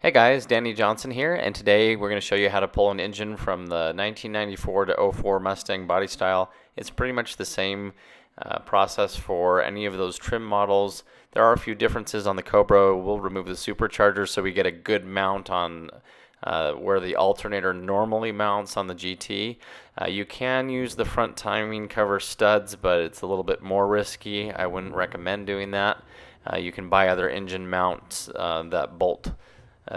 Hey guys, Danny Johnson here, and today we're going to show you how to pull an engine from the 1994 to 04 Mustang body style. It's pretty much the same process for any of those trim models. There are a few differences on the Cobra. We'll remove the Supercharger so we get a good mount on where the alternator normally mounts on the GT. You can use the front timing cover studs, but it's a little bit more risky. I wouldn't recommend doing that. You can buy other engine mounts that bolt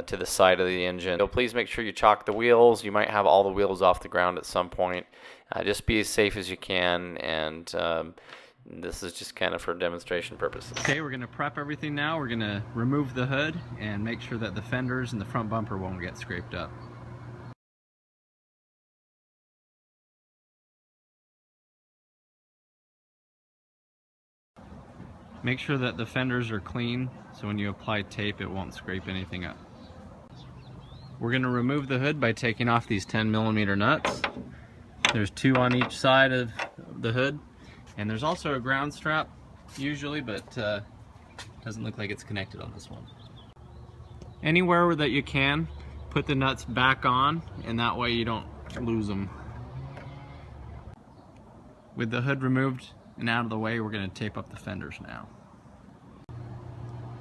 to the side of the engine. So please make sure you chock the wheels. You might have all the wheels off the ground at some point. Just be as safe as you can, and this is just kind of for demonstration purposes. Okay, we're going to prep everything now. We're going to remove the hood and make sure that the fenders and the front bumper won't get scraped up. Make sure that the fenders are clean so when you apply tape it won't scrape anything up. We're going to remove the hood by taking off these 10mm nuts. There's two on each side of the hood, and there's also a ground strap usually, but doesn't look like it's connected on this one. Anywhere that you can, put the nuts back on, and that way you don't lose them. With the hood removed and out of the way, we're going to tape up the fenders now.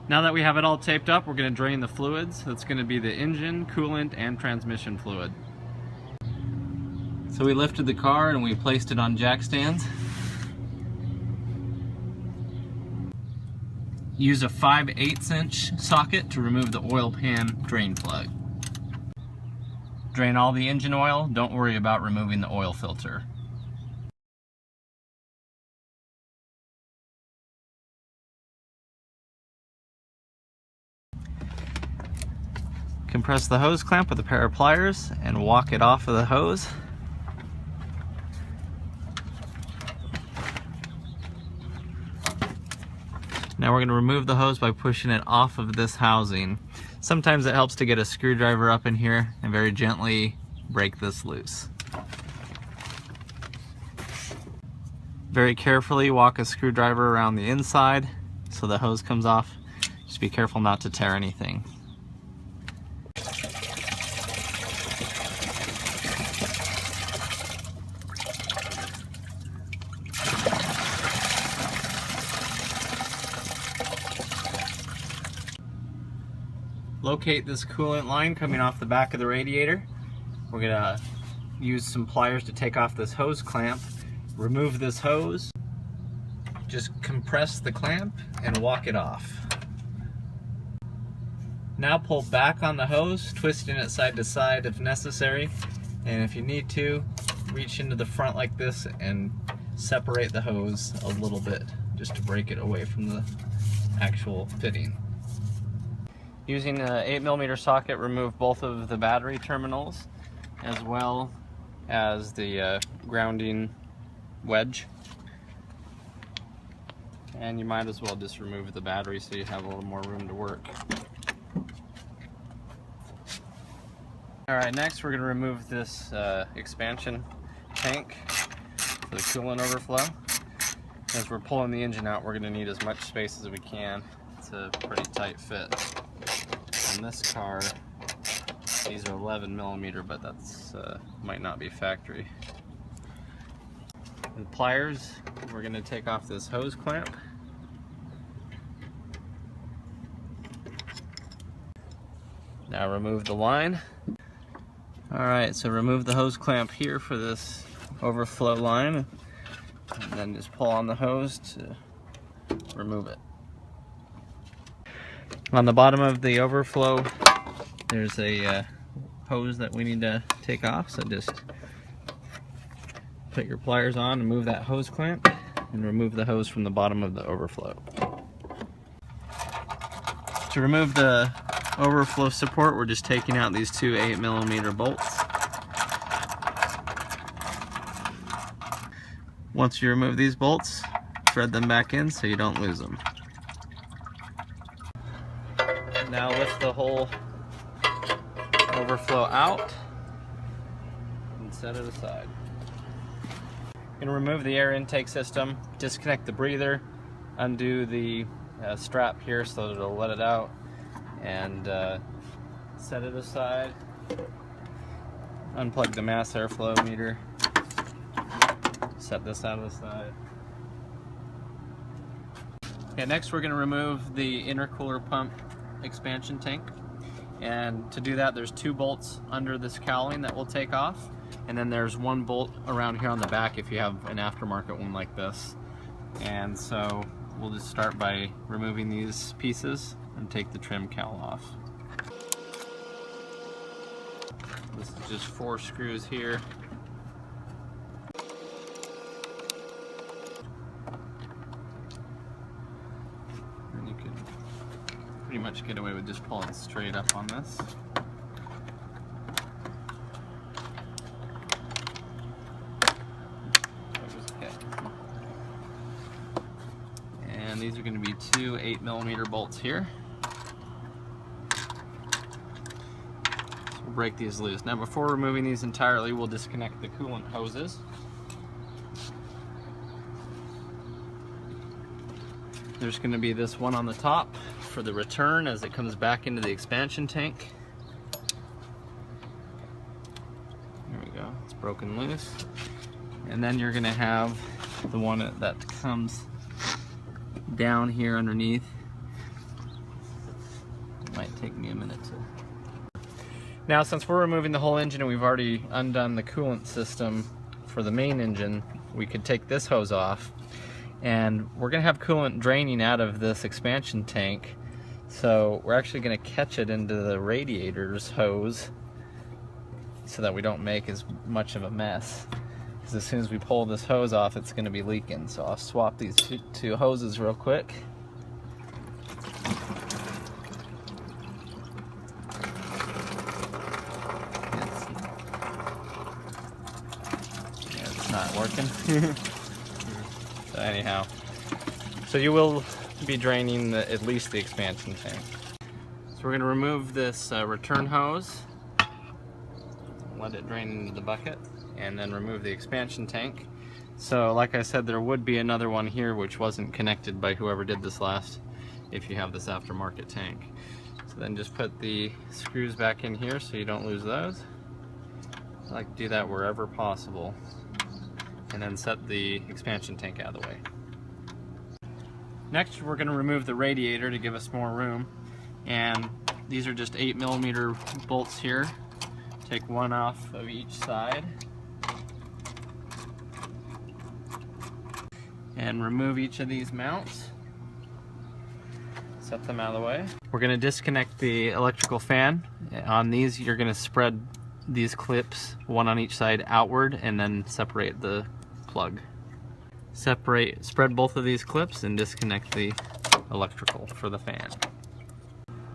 Now that we have it all taped up, we're going to drain the fluids. That's going to be the engine, coolant, and transmission fluid. So we lifted the car and we placed it on jack stands. Use a 5/8 inch socket to remove the oil pan drain plug. Drain all the engine oil. Don't worry about removing the oil filter. Compress the hose clamp with a pair of pliers and walk it off of the hose. Now we're going to remove the hose by pushing it off of this housing. Sometimes it helps to get a screwdriver up in here and very gently break this loose. Very carefully walk a screwdriver around the inside so the hose comes off. Just be careful not to tear anything. Locate this coolant line coming off the back of the radiator. We're going to use some pliers to take off this hose clamp. Remove this hose. Just compress the clamp and walk it off. Now pull back on the hose, twisting it side to side if necessary. And if you need to, reach into the front like this and separate the hose a little bit just to break it away from the actual fitting. Using an 8mm socket, remove both of the battery terminals as well as the grounding wedge. And you might as well just remove the battery so you have a little more room to work. Alright, next we're going to remove this expansion tank for the coolant overflow. As we're pulling the engine out, we're going to need as much space as we can. It's a pretty tight fit. In this car, these are 11mm, but that's might not be factory. With pliers, we're going to take off this hose clamp. Now remove the line. Alright, so remove the hose clamp here for this overflow line, and then just pull on the hose to remove it. On the bottom of the overflow, there's a hose that we need to take off, so just put your pliers on and move that hose clamp and remove the hose from the bottom of the overflow. To remove the overflow support, we're just taking out these two 8mm bolts. Once you remove these bolts, thread them back in so you don't lose them. Now lift the whole overflow out and set it aside. I'm going to remove the air intake system, disconnect the breather, undo the strap here so that it'll let it out, and Set it aside. Unplug the mass airflow meter. Set this out of the side. Okay, next we're going to remove the intercooler pump expansion tank. And to do that, there's 2 bolts under this cowling that we'll take off. And then there's 1 bolt around here on the back if you have an aftermarket one like this. And so we'll just start by removing these pieces and take the trim cowl off. This is just 4 screws here. And you can pretty much get away with just pulling straight up on this. And these are going to be 2 8mm bolts here. So we'll break these loose. Now before removing these entirely, we'll disconnect the coolant hoses. There's going to be this one on the top for the return as it comes back into the expansion tank. There we go, it's broken loose. And then you're going to have the one that comes down here underneath. It might take me a minute to... Now since we're removing the whole engine and we've already undone the coolant system for the main engine, we could take this hose off, and we're going to have coolant draining out of this expansion tank, so we're actually going to catch it into the radiator's hose so that we don't make as much of a mess. Because as soon as we pull this hose off, it's going to be leaking. So I'll swap these two hoses real quick. It's not working. So anyhow, so you will be draining at least the expansion tank. So we're going to remove this return hose, let it drain into the bucket, and then remove the expansion tank. So like I said, there would be another one here which wasn't connected by whoever did this last if you have this aftermarket tank. So then just put the screws back in here so you don't lose those. I like to do that wherever possible. And then set the expansion tank out of the way. Next we're going to remove the radiator to give us more room. And these are just 8mm bolts here. Take 1 off of each side. And remove each of these mounts. Set them out of the way. We're going to disconnect the electrical fan. On these you're going to spread these clips, 1 on each side, outward, and then separate the plug. Spread both of these clips and disconnect the electrical for the fan.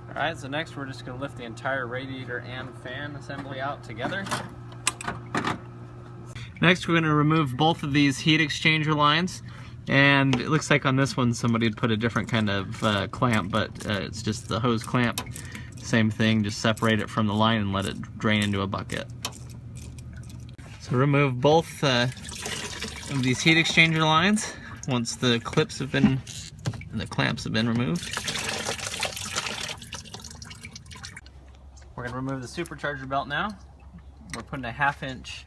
Alright, so next we're just going to lift the entire radiator and fan assembly out together. Next we're going to remove both of these heat exchanger lines, and it looks like on this one somebody had put a different kind of clamp, but it's just the hose clamp. Same thing, just separate it from the line and let it drain into a bucket. So remove both of these heat exchanger lines once the clamps have been removed. We're going to remove the supercharger belt now. We're putting a 1/2 inch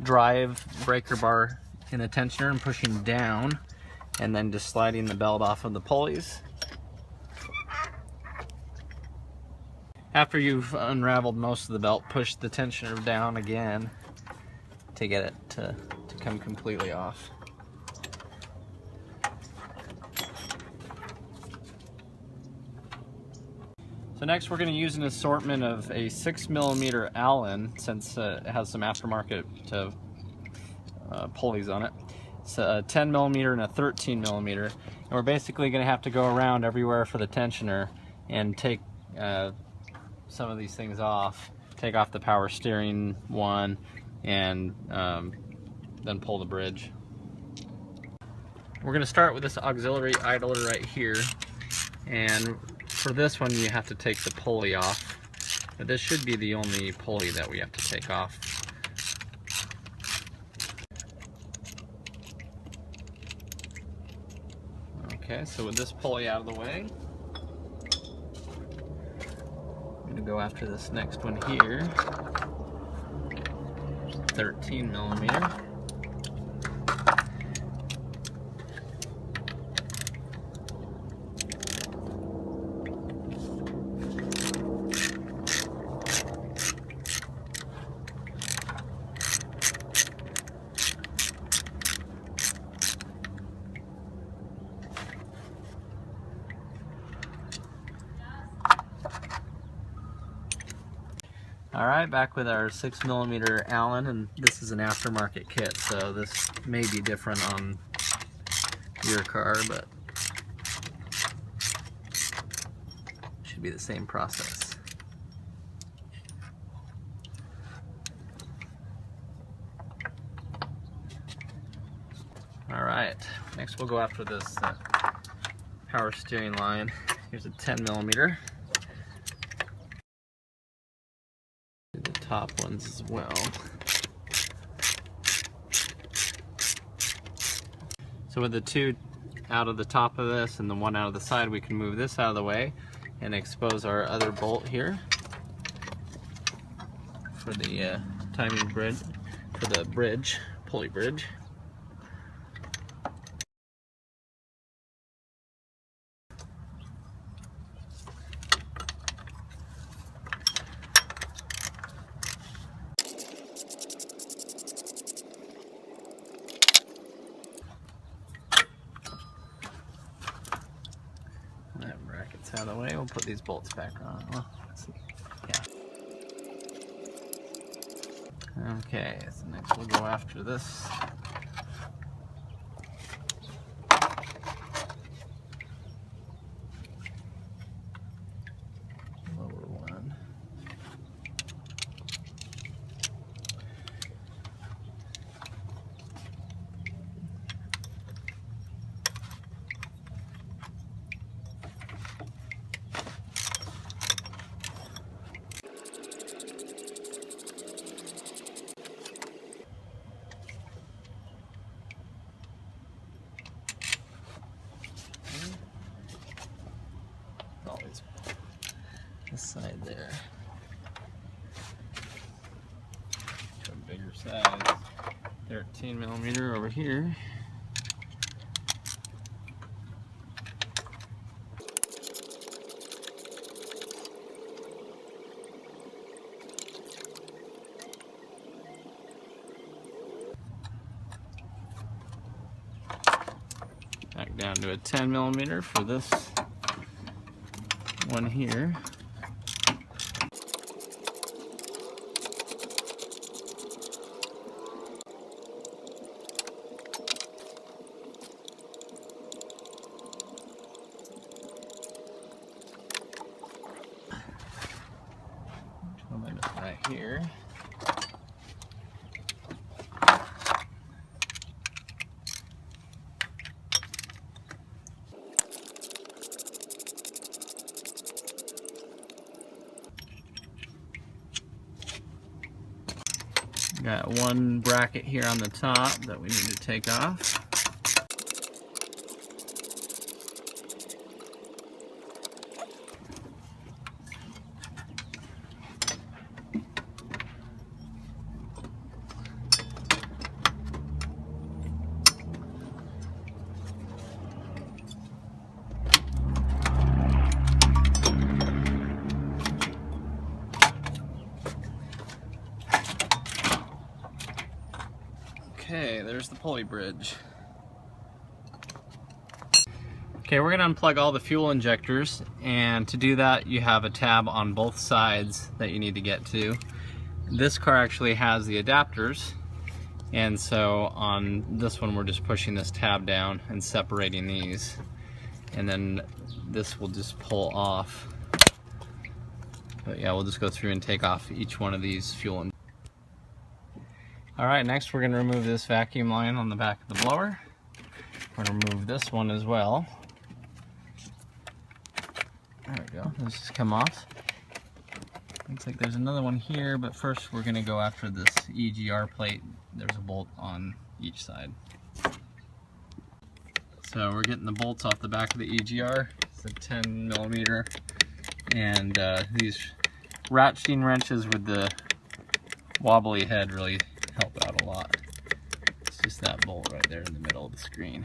drive breaker bar in the tensioner and pushing down, and then just sliding the belt off of the pulleys. After you've unraveled most of the belt, push the tensioner down again to get it to come completely off. So next we're going to use an assortment of a 6mm Allen, since it has some aftermarket pulleys on it. It's a 10mm and a 13mm, and we're basically going to have to go around everywhere for the tensioner and take some of these things off. Take off the power steering one, and then pull the bridge. We're going to start with this auxiliary idler right here, and for this one you have to take the pulley off, but this should be the only pulley that we have to take off. Okay, so with this pulley out of the way, I'm going to go after this next one here. 13 millimeter. Alright, back with our 6mm Allen, and this is an aftermarket kit, so this may be different on your car, but should be the same process. Alright, next we'll go after this power steering line. Here's a 10mm. The top ones as well. So with the two out of the top of this and the one out of the side, we can move this out of the way and expose our other bolt here for the timing bridge, for the bridge, pulley bridge. That bracket's out of the way. We'll put these bolts back on. Well, let's see. Yeah. Okay, so next we'll go after this. Lower one. Always this side there. To a bigger size. 13mm over here. Back down to a 10mm for this one here. Right here. Got one bracket here on the top that we need to take off. Okay, there's the pulley bridge. Okay, we're going to unplug all the fuel injectors, and to do that you have a tab on both sides that you need to get to. This car actually has the adapters, and so on this one we're just pushing this tab down and separating these, and then this will just pull off. But yeah, we'll just go through and take off each one of these fuel injectors. Alright, next we're going to remove this vacuum line on the back of the blower. We're going to remove this one as well. There we go, let's just come off. Looks like there's another one here, but first we're going to go after this EGR plate. There's a bolt on each side. So we're getting the bolts off the back of the EGR. It's a 10mm, and these ratcheting wrenches with the wobbly head really help out a lot. It's just that bolt right there in the middle of the screen.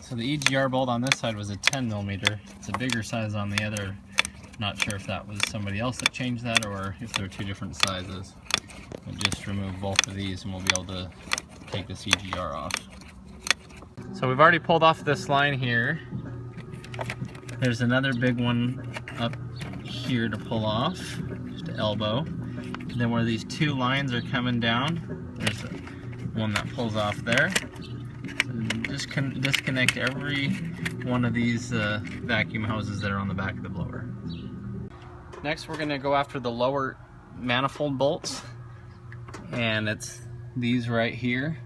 So the EGR bolt on this side was a 10mm. It's a bigger size on the other. Not sure if that was somebody else that changed that or if they're two different sizes. But just remove both of these and we'll be able to take this EGR off. So we've already pulled off this line here. There's another big one up here to pull off, just an elbow. And then where these two lines are coming down, there's one that pulls off there. So just disconnect every one of these vacuum hoses that are on the back of the blower. Next we're going to go after the lower manifold bolts, and it's these right here.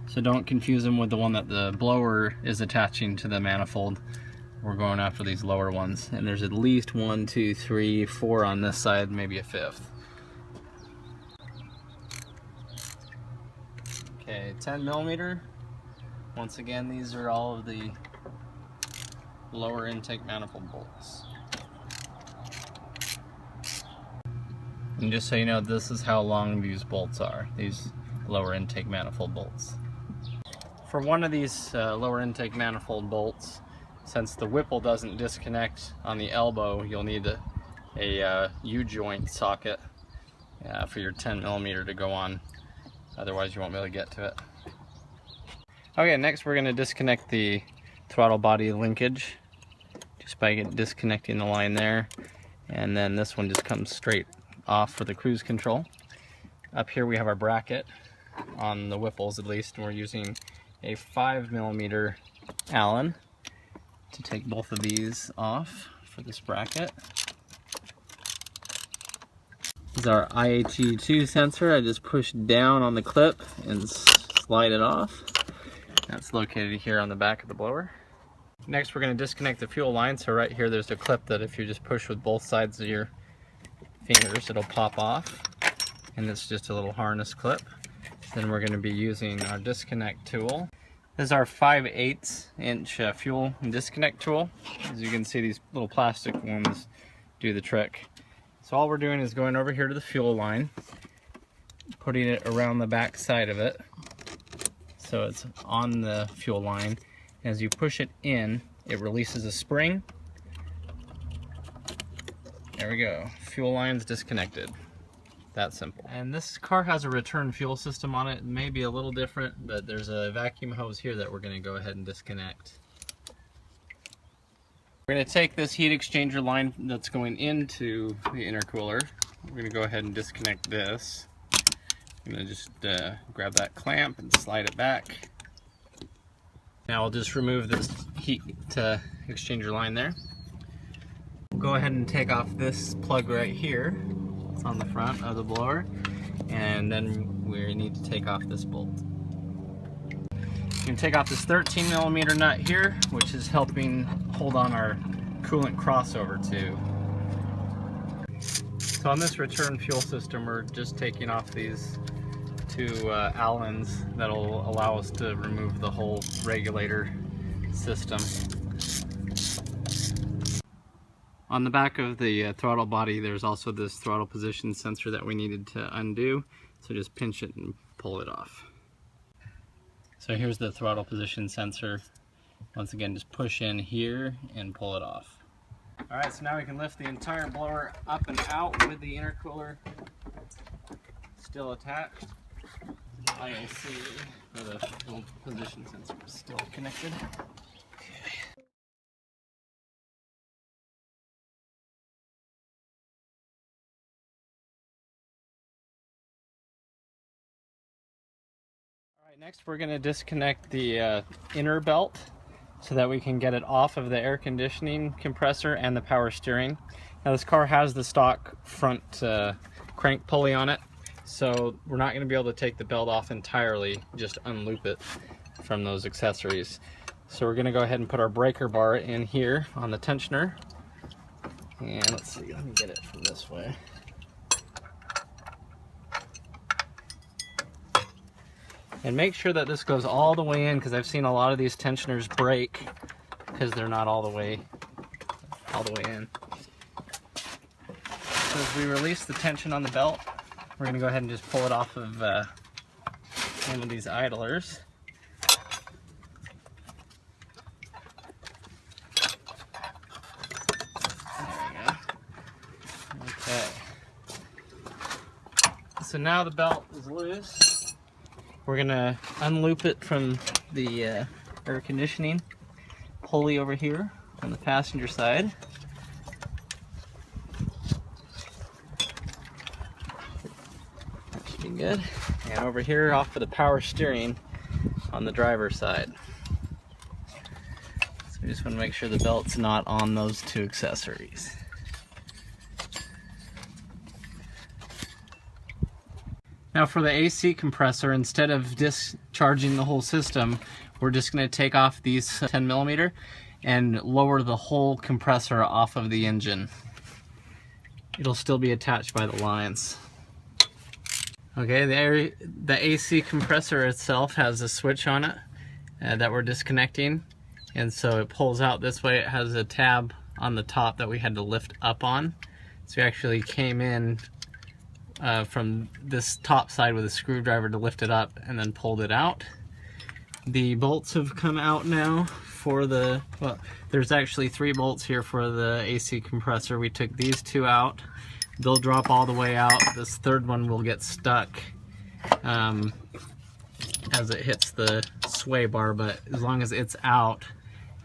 So don't confuse them with the one that the blower is attaching to the manifold. We're going after these lower ones, and there's at least 1, 2, 3, 4 on this side, maybe a fifth. Okay, 10mm. Once again, these are all of the lower intake manifold bolts. And just so you know, this is how long these bolts are, these lower intake manifold bolts. For one of these lower intake manifold bolts, since the Whipple doesn't disconnect on the elbow, you'll need a U-joint socket for your 10mm to go on. Otherwise you won't be able to get to it. Okay, next we're going to disconnect the throttle body linkage just by disconnecting the line there. And then this one just comes straight off for the cruise control. Up here we have our bracket on the Whipples, at least, and we're using a 5mm Allen to take both of these off for this bracket. This is our IHE2 sensor. I just push down on the clip and slide it off. That's located here on the back of the blower. Next we're going to disconnect the fuel line. So right here there's a clip that if you just push with both sides of your fingers, it'll pop off. And it's just a little harness clip. Then we're going to be using our disconnect tool. This is our 5/8 inch fuel disconnect tool. As you can see, these little plastic ones do the trick. So all we're doing is going over here to the fuel line, putting it around the back side of it so it's on the fuel line. As you push it in, it releases a spring. There we go. Fuel line's disconnected. That simple. And this car has a return fuel system on it. It may be a little different, but there's a vacuum hose here that we're going to go ahead and disconnect. We're going to take this heat exchanger line that's going into the intercooler. We're going to go ahead and disconnect this. I'm going to just grab that clamp and slide it back. Now I'll just remove this heat exchanger line there. We'll go ahead and take off this plug right here. It's on the front of the blower, and then we need to take off this bolt. You can take off this 13mm nut here, which is helping hold on our coolant crossover too. So on this return fuel system, we're just taking off these two Allens that'll allow us to remove the whole regulator system. On the back of the throttle body, there's also this throttle position sensor that we needed to undo. So just pinch it and pull it off. So here's the throttle position sensor. Once again, just push in here and pull it off. Alright, so now we can lift the entire blower up and out with the intercooler still attached. IAC for the fuel position sensor is still connected. Next we're going to disconnect the inner belt so that we can get it off of the air conditioning compressor and the power steering. Now this car has the stock front crank pulley on it, so we're not going to be able to take the belt off entirely, just unloop it from those accessories. So we're going to go ahead and put our breaker bar in here on the tensioner. And let's see, let me get it from this way. And make sure that this goes all the way in, because I've seen a lot of these tensioners break because they're not all the way in. So as we release the tension on the belt, we're going to go ahead and just pull it off of one of these idlers. Okay. So now the belt is loose. We're gonna unloop it from the air conditioning pulley over here on the passenger side. That should be good. And over here off of the power steering on the driver's side. So we just want to make sure the belt's not on those two accessories. Now for the AC compressor, instead of discharging the whole system, we're just going to take off these 10mm and lower the whole compressor off of the engine. It'll still be attached by the lines. Okay, the AC compressor itself has a switch on it that we're disconnecting, and so it pulls out this way. It has a tab on the top that we had to lift up on. So we actually came in from this top side with a screwdriver to lift it up and then pulled it out. The bolts have come out now for the, well, there's actually 3 bolts here for the AC compressor. We took these 2 out. They'll drop all the way out. This third one will get stuck as it hits the sway bar, but as long as it's out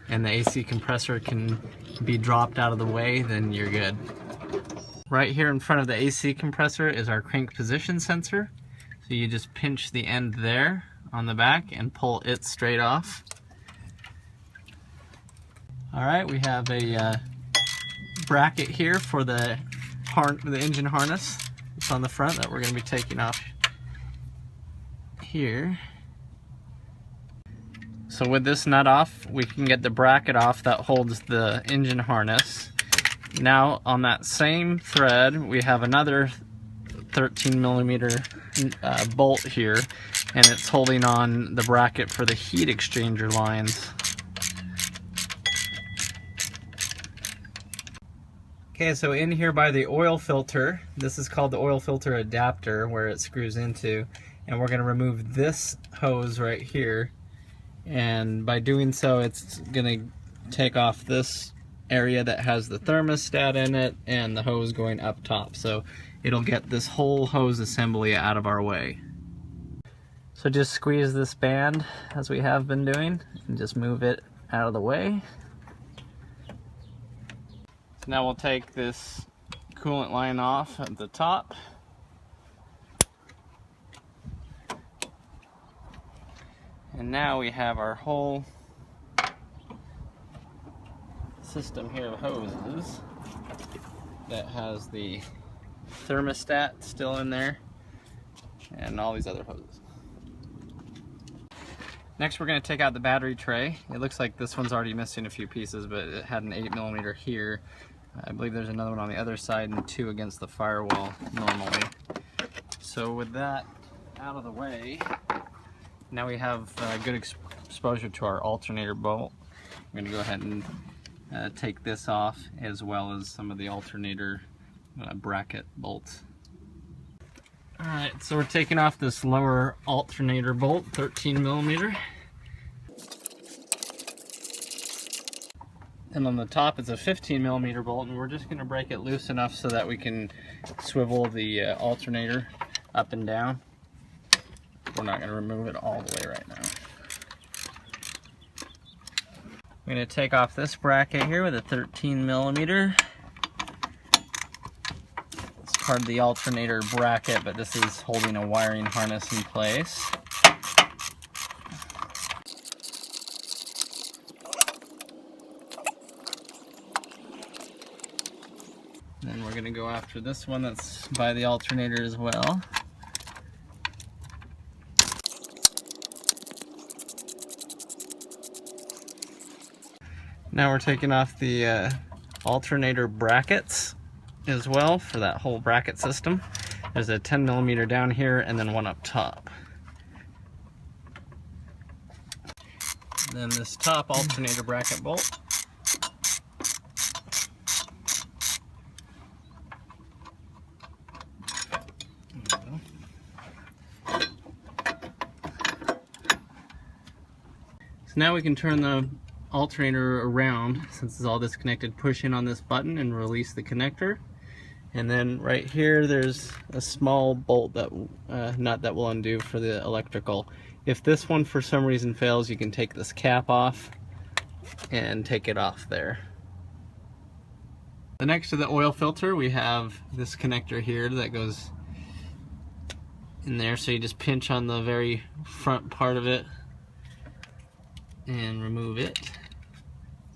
and the AC compressor can be dropped out of the way, then you're good. Right here in front of the AC compressor is our crank position sensor. So you just pinch the end there on the back and pull it straight off. Alright, we have a bracket here for the engine harness. It's on the front that we're going to be taking off here. So with this nut off, we can get the bracket off that holds the engine harness. Now on that same thread we have another 13mm bolt here, and it's holding on the bracket for the heat exchanger lines. Okay, so in here by the oil filter, this is called the oil filter adapter where it screws into, and we're going to remove this hose right here, and by doing so it's going to take off this area that has the thermostat in it and the hose going up top, so it'll get this whole hose assembly out of our way. So just squeeze this band as we have been doing and just move it out of the way. So now we'll take this coolant line off at the top. And now we have our whole system here of hoses that has the thermostat still in there and all these other hoses. Next we're going to take out the battery tray. It looks like this one's already missing a few pieces, but it had an 8mm here. I believe there's another one on the other side and 2 against the firewall normally. So with that out of the way, now we have good exposure to our alternator bolt. I'm going to go ahead and take this off, as well as some of the alternator bracket bolts. Alright, so we're taking off this lower alternator bolt, 13mm. And on the top is a 15mm bolt, and we're just going to break it loose enough so that we can swivel the alternator up and down. We're not going to remove it all the way right now. I'm going to take off this bracket here with a 13mm. It's part of the alternator bracket, but this is holding a wiring harness in place. Then we're going to go after this one that's by the alternator as well. Now we're taking off the alternator brackets as well for that whole bracket system. There's a 10mm down here and then one up top. Then this top alternator bracket bolt. So now we can turn the alternator around, since it's all disconnected, push in on this button and release the connector. And then right here there's a small bolt that nut that will undo for the electrical. If this one for some reason fails, you can take this cap off and take it off there. Next to the oil filter we have this connector here that goes in there, so you just pinch on the very front part of it and remove it.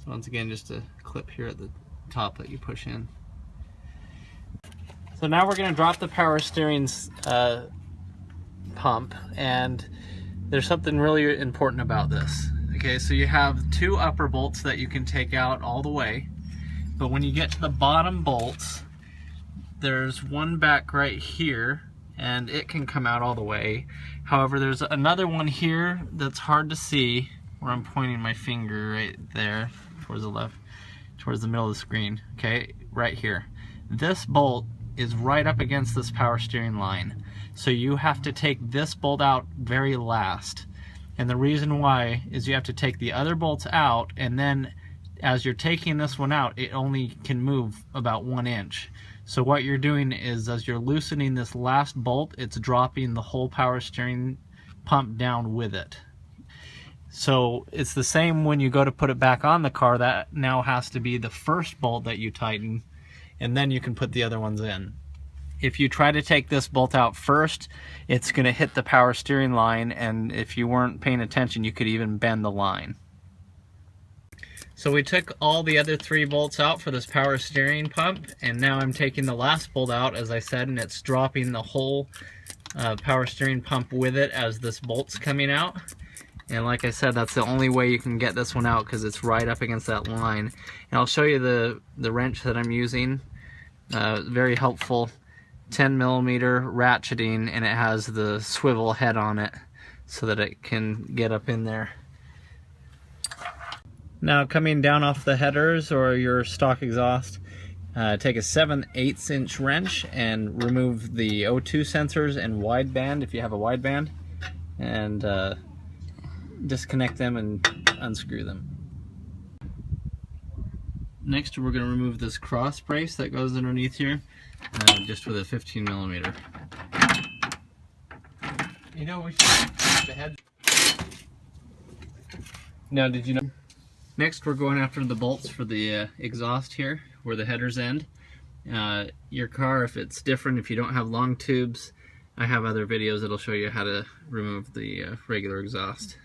So once again, just a clip here at the top that you push in. So now we're going to drop the power steering's pump, and there's something really important about this. Okay, so you have two upper bolts that you can take out all the way, but when you get to the bottom bolts, there's one back right here, and it can come out all the way. However, there's another one here that's hard to see, where I'm pointing my finger right there, towards the left, towards the middle of the screen. Okay, right here. This bolt is right up against this power steering line. So you have to take this bolt out very last. And the reason why is you have to take the other bolts out, and then as you're taking this one out, it only can move about 1 inch. So what you're doing is, as you're loosening this last bolt, it's dropping the whole power steering pump down with it. So it's the same when you go to put it back on the car. That now has to be the first bolt that you tighten, and then you can put the other ones in. If you try to take this bolt out first, it's going to hit the power steering line, and if you weren't paying attention, you could even bend the line. So we took all the other 3 bolts out for this power steering pump, and now I'm taking the last bolt out, as I said, and it's dropping the whole power steering pump with it as this bolt's coming out. And like I said, that's the only way you can get this one out, because it's right up against that line. And I'll show you the wrench that I'm using. Very helpful. 10mm ratcheting, and it has the swivel head on it so that it can get up in there. Now, coming down off the headers or your stock exhaust, take a 7/8 inch wrench and remove the O2 sensors and wideband if you have a wideband, and disconnect them and unscrew them. Next, we're going to remove this cross brace that goes underneath here, just with a 15mm. You know, we should keep the head. Now, did you know? Next, we're going after the bolts for the exhaust here, where the headers end. Your car, if it's different, if you don't have long tubes, I have other videos that'll show you how to remove the regular exhaust.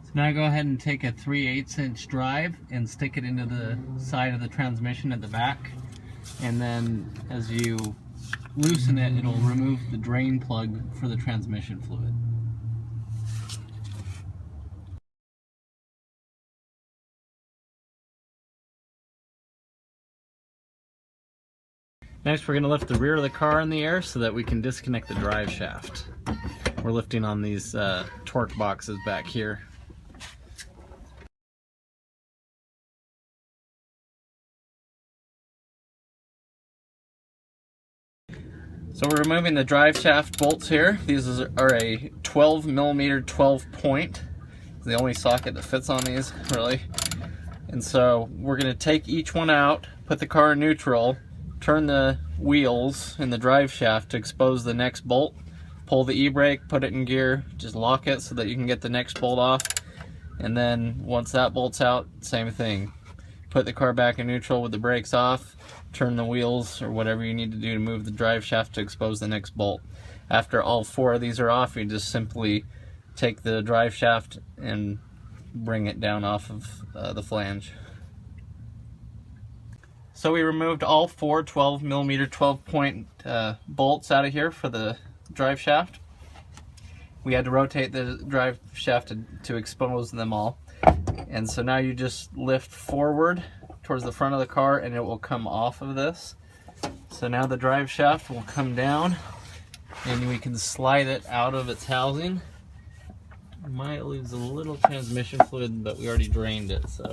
So now go ahead and take a 3/8 inch drive and stick it into the side of the transmission at the back, and then as you loosen it, it'll remove the drain plug for the transmission fluid. Next, we're going to lift the rear of the car in the air so that we can disconnect the drive shaft. We're lifting on these torque boxes back here. So we're removing the drive shaft bolts here. These are a 12mm 12 point. It's the only socket that fits on these, really. And so we're going to take each one out, put the car in neutral, turn the wheels in the drive shaft to expose the next bolt, pull the e-brake, put it in gear, just lock it so that you can get the next bolt off, and then once that bolt's out, same thing. Put the car back in neutral with the brakes off, turn the wheels or whatever you need to do to move the drive shaft to expose the next bolt. After all 4 of these are off, you just simply take the drive shaft and bring it down off of the flange. So we removed all 4 12mm 12 point bolts out of here for the drive shaft. We had to rotate the drive shaft to expose them all. And so now you just lift forward towards the front of the car and it will come off of this. So now the drive shaft will come down and we can slide it out of its housing. Might lose a little transmission fluid, but we already drained it, so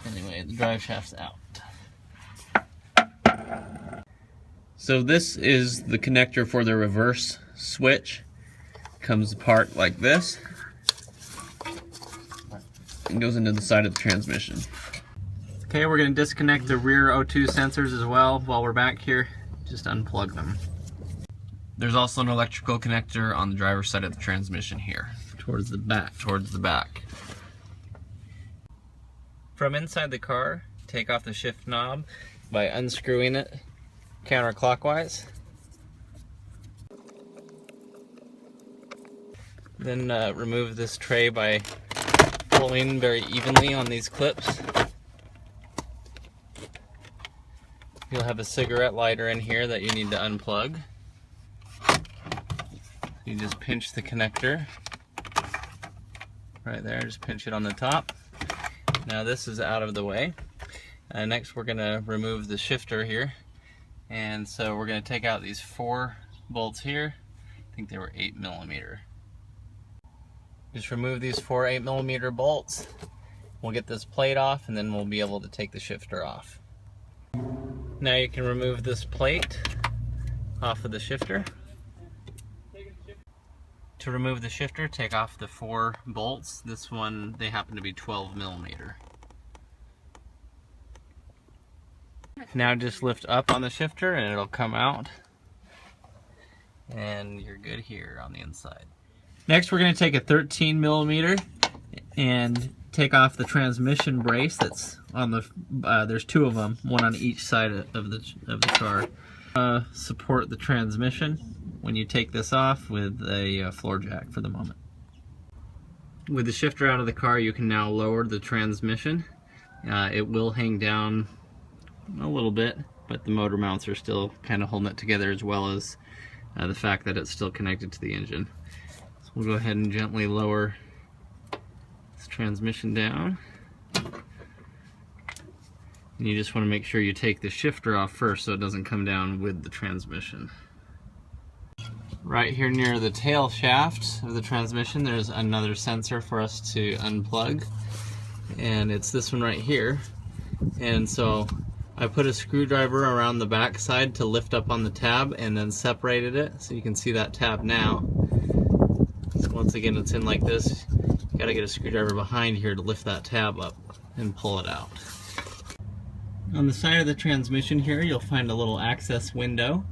anyway, the drive shaft's out. So this is the connector for the reverse switch. comes apart like this and goes into the side of the transmission. Okay, we're going to disconnect the rear O2 sensors as well while we're back here. Just unplug them. There's also an electrical connector on the driver's side of the transmission here. Towards the back. From inside the car, take off the shift knob by unscrewing it counterclockwise. Then remove this tray by pulling very evenly on these clips. You'll have a cigarette lighter in here that you need to unplug. You just pinch the connector right there, just pinch it on the top. Now this is out of the way. Next we're going to remove the shifter here. And so we're going to take out these 4 bolts here. I think they were 8mm. Just remove these 4 8mm bolts. We'll get this plate off and then we'll be able to take the shifter off. Now you can remove this plate off of the shifter. To remove the shifter, take off the 4 bolts. This one, they happen to be 12mm. Now just lift up on the shifter and it'll come out. And you're good here on the inside. Next we're going to take a 13mm and take off the transmission brace that's on the, there's 2 of them, one on each side of the car. Support the transmission when you take this off with a floor jack for the moment. With the shifter out of the car, you can now lower the transmission. It will hang down a little bit, but the motor mounts are still kind of holding it together, as well as the fact that it's still connected to the engine. So we'll go ahead and gently lower this transmission down. And you just want to make sure you take the shifter off first so it doesn't come down with the transmission. Right here near the tail shaft of the transmission, there's another sensor for us to unplug, and it's this one right here. And so I put a screwdriver around the back side to lift up on the tab and then separated it, so you can see that tab now. So once again, it's in like this. You gotta get a screwdriver behind here to lift that tab up and pull it out. On the side of the transmission here, you'll find a little access window,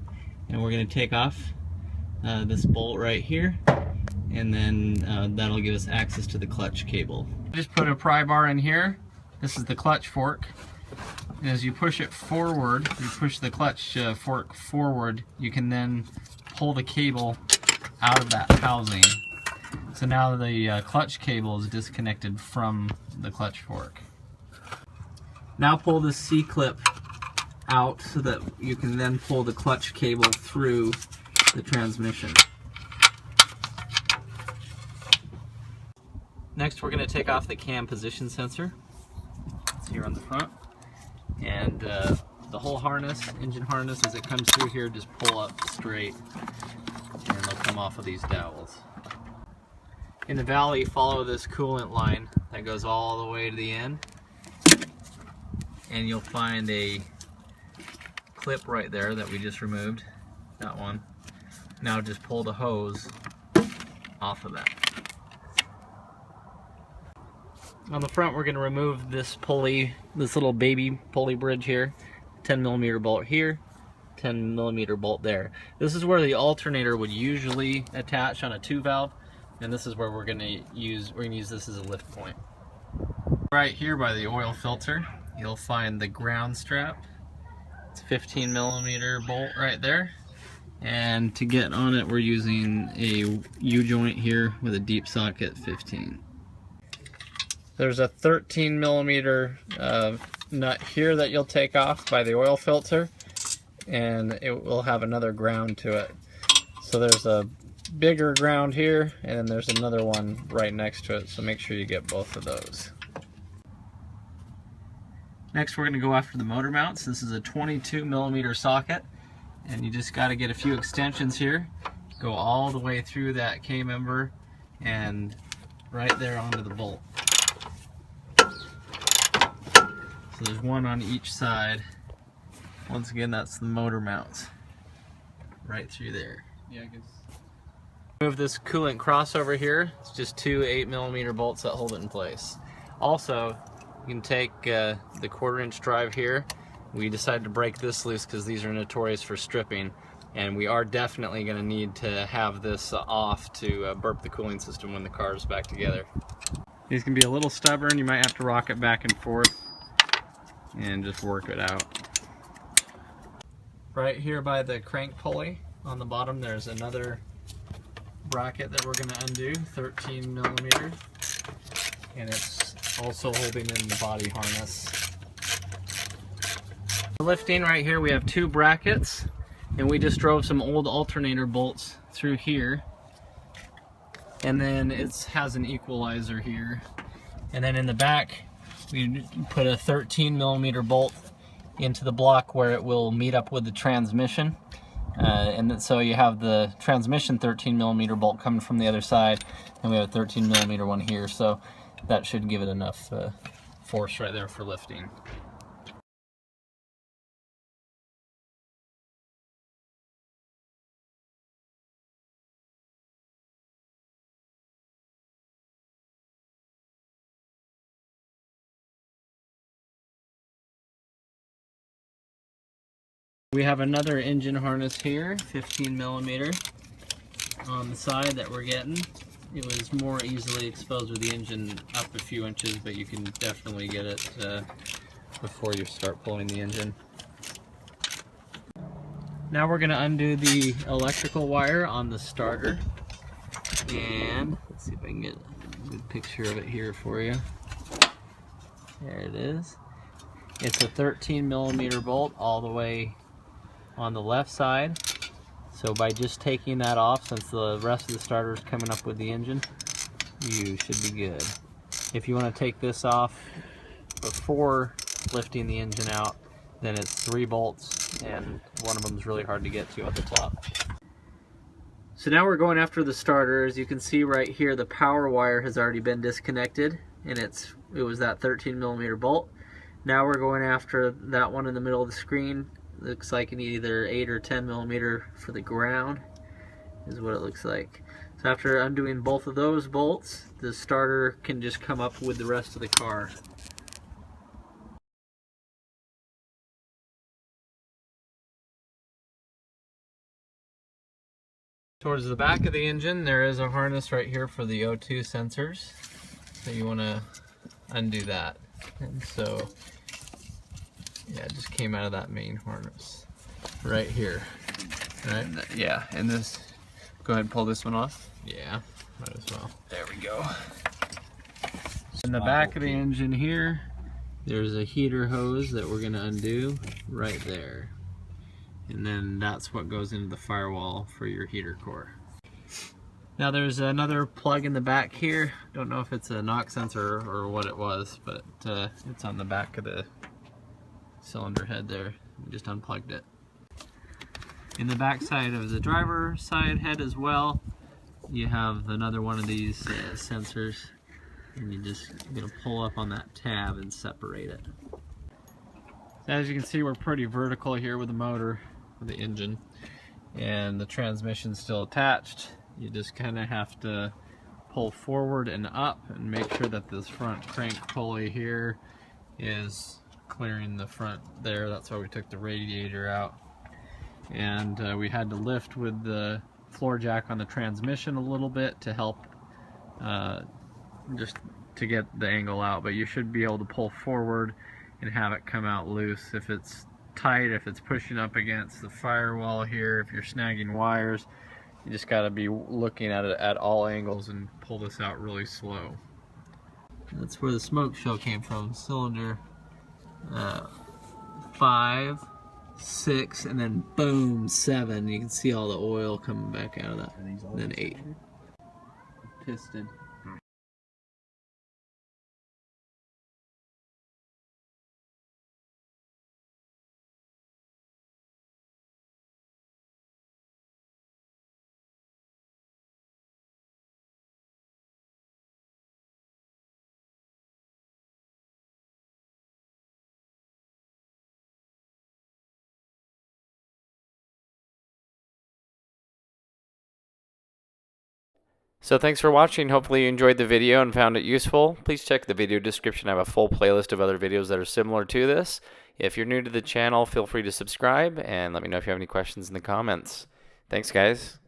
and we're going to take off this bolt right here, and then that'll give us access to the clutch cable. Just put a pry bar in here. This is the clutch fork, and as you push it forward, you push the clutch fork forward, you can then pull the cable out of that housing. So now the clutch cable is disconnected from the clutch fork. Now pull the C-clip out so that you can then pull the clutch cable through the transmission. Next we're going to take off the cam position sensor. It's here on the front. And the whole harness, engine harness, as it comes through here, just pull up straight and they'll come off of these dowels. In the valley, follow this coolant line that goes all the way to the end. And you'll find a clip right there that we just removed, that one. Now just pull the hose off of that. On the front, we're going to remove this pulley, this little baby pulley bridge here. 10mm bolt here, 10mm bolt there. This is where the alternator would usually attach on a 2-valve, and this is where we're going to use this as a lift point. Right here by the oil filter, you'll find the ground strap. It's a 15mm bolt right there. And to get on it, we're using a U-joint here with a deep socket 15. There's a 13mm nut here that you'll take off by the oil filter, and it will have another ground to it. So there's a bigger ground here, and then there's another one right next to it, so make sure you get both of those. Next, we're going to go after the motor mounts. This is a 22mm socket, and you just got to get a few extensions here. Go all the way through that K-member and right there onto the bolt. So there's one on each side. Once again, that's the motor mounts. Right through there. Yeah, I guess. Move this coolant crossover here. It's just two 8mm bolts that hold it in place. Also, you can take the 1/4-inch drive here. We decided to break this loose because these are notorious for stripping, and we are definitely going to need to have this off to burp the cooling system when the car is back together. These can be a little stubborn. You might have to rock it back and forth and just work it out. Right here by the crank pulley on the bottom, there's another bracket that we're going to undo, 13mm, and it's also holding in the body harness. Lifting right here, we have two brackets, and we just drove some old alternator bolts through here, and then it has an equalizer here, and then in the back we put a 13mm bolt into the block where it will meet up with the transmission. And so you have the transmission 13mm bolt coming from the other side, and we have a 13mm one here, so that should give it enough force right there for lifting. We have another engine harness here, 15mm on the side that we're getting. It was more easily exposed with the engine up a few inches, but you can definitely get it before you start pulling the engine. Now we're going to undo the electrical wire on the starter, and let's see if I can get a good picture of it here for you. There it is. It's a 13mm bolt all the way on the left side, so by just taking that off, since the rest of the starter is coming up with the engine, you should be good. If you want to take this off before lifting the engine out, then it's 3 bolts, and one of them is really hard to get to at the top. So now we're going after the starter. As you can see right here, the power wire has already been disconnected, and it was that 13mm bolt. Now we're going after that one in the middle of the screen. Looks like you need either 8 or 10mm for the ground, is what it looks like. So after undoing both of those bolts, the starter can just come up with the rest of the car. Towards the back of the engine, there is a harness right here for the O2 sensors. So you want to undo that. And so, yeah, it just came out of that main harness right here. Right? Yeah, and this, go ahead and pull this one off. Yeah, might as well. There we go. In the back of the engine here, there's a heater hose that we're going to undo right there. And then that's what goes into the firewall for your heater core. Now there's another plug in the back here. Don't know if it's a knock sensor or what it was, but it's on the back of the cylinder head there. We just unplugged it. In the back side of the driver side head as well, you have another one of these sensors, and you're just gonna pull up on that tab and separate it. As you can see, we're pretty vertical here with the motor, with the engine, and the transmission's still attached. You just kind of have to pull forward and up and make sure that this front crank pulley here is clearing the front there. That's why we took the radiator out. And we had to lift with the floor jack on the transmission a little bit to help just to get the angle out, but you should be able to pull forward and have it come out loose. If it's tight, if it's pushing up against the firewall here, if you're snagging wires, you just got to be looking at it at all angles and pull this out really slow. That's where the smoke show came from. Cylinder 5, 6, and then boom, 7. You can see all the oil coming back out of that. And then 8. Piston. So thanks for watching. Hopefully you enjoyed the video and found it useful. Please check the video description. I have a full playlist of other videos that are similar to this. If you're new to the channel, feel free to subscribe and let me know if you have any questions in the comments. Thanks, guys.